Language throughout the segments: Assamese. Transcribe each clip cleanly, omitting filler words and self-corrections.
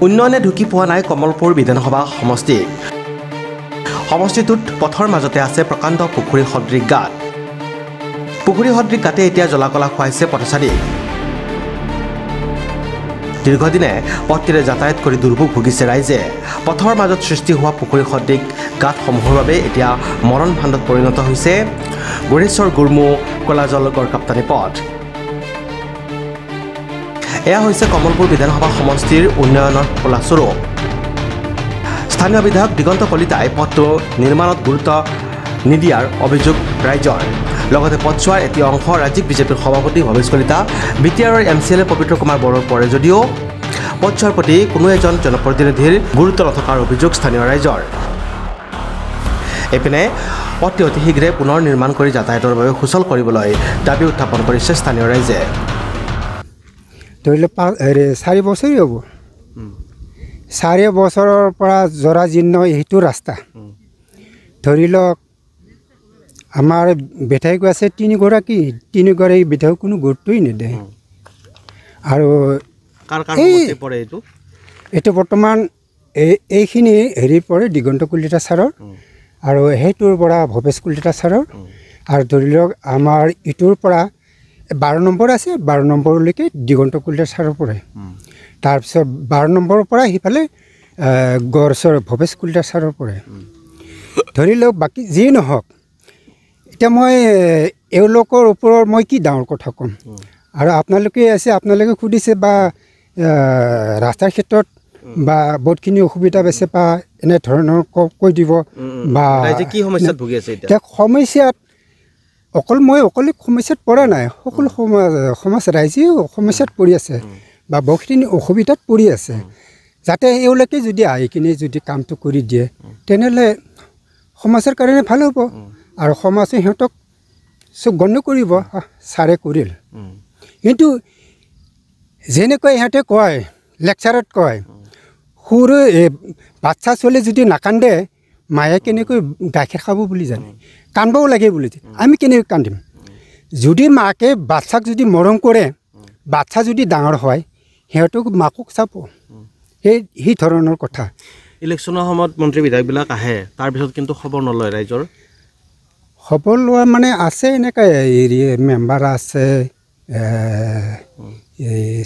উন্নয়নে ঢুকি পোৱা নাই কমলপুৰ বিধানসভা সমষ্টি সমষ্টিটোত পথৰ মাজতে আছে প্ৰকাণ্ড পুখুৰী সদৃশ গাঁত পুখুৰী সদৃশ গাঁতে এতিয়া জলাকলা খুৱাইছে পথচাৰী দীৰ্ঘদিনে পথটিৰে যাতায়াত কৰি দুৰ্ভোগ ভুগিছে ৰাইজে পথৰ মাজত সৃষ্টি হোৱা পুখুৰী সদৃশ গাঁতসমূহৰ বাবে এতিয়া মৰণ ভাণ্ডত পৰিণত হৈছে গড়েশ্বৰ গুৰমু কলাজল গড়কাপ্তানি পথ এয়া হৈছে কমলপুৰ বিধানসভা সমষ্টিৰ উন্নয়নৰ খোলাচুৰু স্থানীয় বিধায়ক দিগন্ত কলিতাই পথটো নিৰ্মাণত গুৰুত্ব নিদিয়াৰ অভিযোগ ৰাইজৰ লগতে পথছোৱাৰ এটি অংশ ৰাজ্যিক বিজেপিৰ সভাপতি ভৱেশ কলিতা বিটিআৰৰ এমচিএলএ পবিত্ৰ কুমাৰ বড়োৰ পৰে যদিও পথছোৱাৰ প্ৰতি কোনো এজন জনপ্ৰতিনিধিৰ গুৰুত্ব নথকাৰ অভিযোগ স্থানীয় ৰাইজৰ এপিনে পথটি অতি শীঘ্ৰে পুনৰ নিৰ্মাণ কৰি যাতায়াতৰ বাবে সুচল কৰিবলৈ দাবী উত্থাপন কৰিছে স্থানীয় ৰাইজে ধৰি লওক 4 বছৰেই হ'ব 4 বছৰৰ পৰা জৰাজীৰ্ণ এইটো ৰাস্তা ধৰি লওক আমাৰ বিধায়ক আছে 3 গৰাকী বিধায়ক কোনো গুৰুত্বই নিদিয়ে আৰু এইটো বৰ্তমান এইখিনি হেৰিৰ পৰে দিগন্ত কলিতা ছাৰৰ আৰু সেইটোৰ পৰা ভৱেশ কলিতা ছাৰৰ আৰু ধৰি লওক আমাৰ ইটোৰ পৰা 12 নম্বৰ আছে 12 নম্বৰলৈকে দিগন্ত কলিতা ছাৰৰ পৰে তাৰপিছত 12 নম্বৰৰ পৰা সিফালে গড়েশ্বৰ ভৱেশ কলিতা ছাৰৰ পৰে ধৰি লওক বাকী যি নহওক এতিয়া মই এওঁলোকৰ ওপৰত মই কি ডাঙৰ কথা ক'ম আৰু আপোনালোকে আছে আপোনালোকে সুধিছে বা ৰাস্তাৰ ক্ষেত্ৰত বা বহুতখিনি অসুবিধা আছে বা এনে ধৰণৰ কৈ দিব বা কি সমস্যাত ভুগি আছে এতিয়া সমস্যাত অকল মই অকলে সমস্যাত পৰা নাই সকলো সমাজ ৰাইজেও সমস্যাত পৰি আছে বা বহুখিনি অসুবিধাত পৰি আছে যাতে এওঁলোকে যদি আহি কিনে যদি কামটো কৰি দিয়ে তেনেহ'লে সমাজৰ কাৰণে ভাল হ'ব আৰু সমাজে সিহঁতক চব গণ্য কৰিব ছাৰে কৰিল কিন্তু যেনেকৈ ইহঁতে কয় লেকচাৰত কয় সৰু বাচ্চা ছোৱালী যদি নাকান্দে মায়ে কেনেকৈ গাখীৰ খাব বুলি জানে কান্দবও লাগে বুলি আমি কেনেকৈ কান্দিম যদি মাকে বাচ্চাক যদি মৰম কৰে বাচ্চা যদি ডাঙৰ হয় সিহঁতক মাকক চাব সেই ধৰণৰ কথা ইলেকশ্যনৰ সময়ত মন্ত্ৰী বিধায়কবিলাক আহে তাৰপিছত কিন্তু খবৰ নলয় ৰাইজৰ খবৰ লোৱা মানে আছে এনেকৈ মেম্বাৰ আছে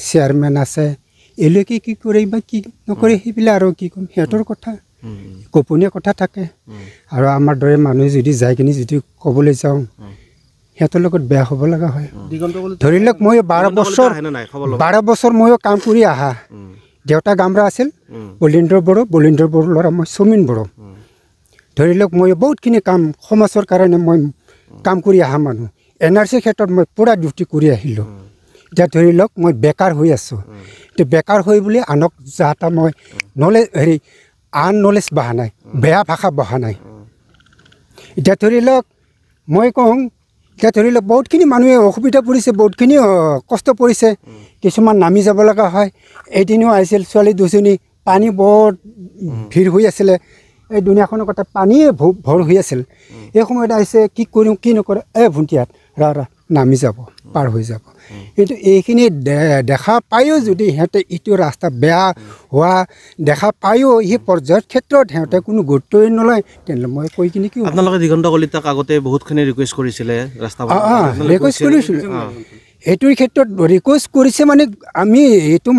চেয়াৰমেন আছে এওঁলোকে কি কৰে বা কি নকৰে সেইবিলাক আৰু কি ক'ম সিহঁতৰ কথা গোপনীয় কথা থাকে আৰু আমাৰ দৰে মানুহে যদি যাই কিনে যদি ক'বলৈ যাওঁ সিহঁতৰ লগত বেয়া হ'ব লগা হয় ধৰি লওক মই 12 বছৰ ময়ো কাম কৰি আহা দেউতা গামৰা আছিল বলীন্দ্ৰ বড়োৰ ল'ৰা মই চমিন বড়ো ধৰি লওক মই বহুতখিনি কাম সমাজৰ কাৰণে মই কাম কৰি অহা মানুহ NRCৰ ক্ষেত্ৰত মই পূৰা ডিউটি কৰি আহিলোঁ এতিয়া ধৰি লওক মই বেকাৰ হৈ আছোঁ এতিয়া বেকাৰ হৈ বুলি আনক যাতা মই আন নলেজ বহা নাই বেয়া ভাষা বহা নাই এতিয়া ধৰি লওক মই কওঁ এতিয়া ধৰি লওক বহুতখিনি মানুহে অসুবিধা পৰিছে বহুতখিনি কষ্ট পৰিছে কিছুমান নামি যাব লগা হয় এদিনো আহিছিল ছোৱালী দুজনী পানী বৰ ভিৰ হৈ আছিলে এই দুনিয়াখনৰ কথা পানীয়ে ভৰ হৈ আছিল এই সময়ত আহিছে কি কৰিম কি নকৰে ভণ্টিয়াত ৰা নামি যাব পাৰ হৈ যাব কিন্তু এইখিনি দেখা পায়ো যদি সিহঁতে ইটো ৰাস্তা বেয়া হোৱা দেখা পায়ো সেই পৰ্যায়ৰ ক্ষেত্ৰত সিহঁতে কোনো গুৰুত্বই নলয় তেনেহ'লে মই কৈ কিনে কি আপোনালোকে দিগন্ত কলিতাক আগতে বহুতখিনি ৰিকুৱেষ্ট কৰিছিলে ৰাস্তা ৰিকুৱেষ্ট কৰিছিলোঁ এইটোৰ ক্ষেত্ৰত ৰিকুৱেষ্ট কৰিছে মানে আমি এইটো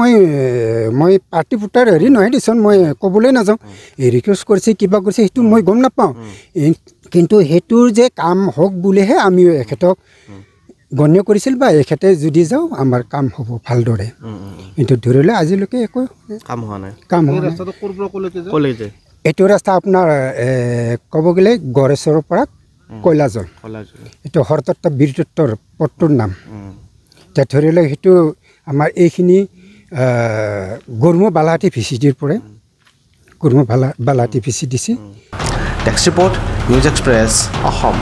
মই পাৰ্টি ফুটাৰ হেৰি নহয় দেচোন মই ক'বলৈ নাযাওঁ ৰিকুৱেষ্ট কৰিছে কিবা কৰিছে সেইটো মই গম নাপাওঁ কিন্তু সেইটোৰ যে কাম হওক বুলিহে আমি এখেতক গণ্য কৰিছিল বা এখেতে যদি যাওঁ আমাৰ কাম হ'ব ভালদৰে কিন্তু ধৰিলে আজিলৈকে একো কাম হোৱা নাই এইটো ৰাস্তা আপোনাৰ ক'ব গ'লে গড়েশ্বৰৰ পৰা কয়লাজল এইটো হৰতত্ব বীৰতত্বৰ পথটোৰ নাম এতিয়া ধৰি লওক সেইটো আমাৰ এইখিনি গুৰমু বালাহাটী VCDৰ পৰা গুৰমু Balahati VCDC desk report news express Assam